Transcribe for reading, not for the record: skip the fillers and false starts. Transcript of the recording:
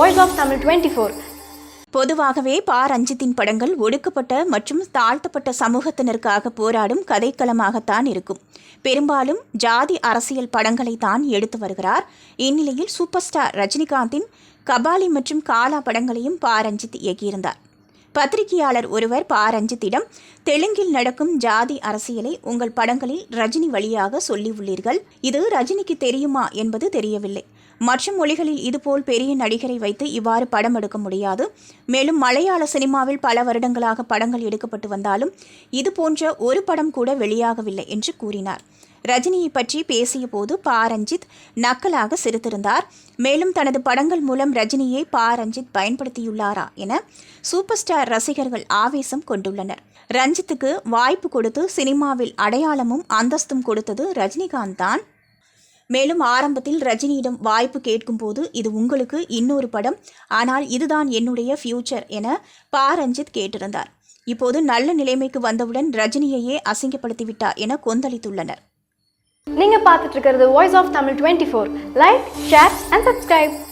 Voice of Tamil 24. பொதுவாகவே பா ரஞ்சித்தின் படங்கள் ஒடுக்கப்பட்ட மற்றும் தாழ்த்தப்பட்ட சமூகத்தினருக்காக போராடும் கதைக்களமாகத்தான் இருக்கும். பெரும்பாலும் ஜாதி அரசியல் படங்களை தான் எடுத்து வருகிறார். இந்நிலையில் சூப்பர் ஸ்டார் ரஜினிகாந்தின் கபாலி மற்றும் காலா படங்களையும் பா ரஞ்சித் இயக்கியிருந்தார். பத்திரிகையாளர் ஒருவர் பா ரஞ்சித்திடம், தெலுங்கில் நடக்கும் ஜாதி அரசியலை உங்கள் படங்களில் ரஜினி வழியாக சொல்லியுள்ளீர்கள். இது ரஜினிக்கு தெரியுமா என்பது தெரியவில்லை. மற்ற மொழிகளில் இதுபோல் பெரிய நடிகரை வைத்து இவ்வாறு படம் எடுக்க முடியாது. மேலும் மலையாள சினிமாவில் பல வருடங்களாக படங்கள் எடுக்கப்பட்டு வந்தாலும் இது போன்ற ஒரு படம் கூட வெளியாகவில்லை என்று கூறினார். ரஜினியை பற்றி பேசிய போது பா ரஞ்சித் நக்கலாக சிரித்திருந்தார். மேலும் தனது படங்கள் மூலம் ரஜினியை பா ரஞ்சித் பயன்படுத்தியுள்ளாரா என சூப்பர் ஸ்டார் ரசிகர்கள் ஆவேசம் கொண்டுள்ளனர். ரஞ்சித்துக்கு வாய்ப்பு கொடுத்து சினிமாவில் அடையாளமும் அந்தஸ்தும் கொடுத்தது ரஜினிகாந்த் தான். மேலும் ஆரம்பத்தில் ரஜினியிடம் வாய்ப்பு கேட்கும்போது, இது உங்களுக்கு இன்னொரு படம், ஆனால் இதுதான் என்னுடைய ஃபியூச்சர் என பா ரஞ்சித் கேட்டிருந்தார். இப்போது நல்ல நிலைமைக்கு வந்தவுடன் ரஜினியையே அசிங்கப்படுத்திவிட்டார் என கொந்தளித்துள்ளனர். நீங்க பார்த்துட்டு இருக்கிறது Voice of Tamil 24. Like, share and subscribe.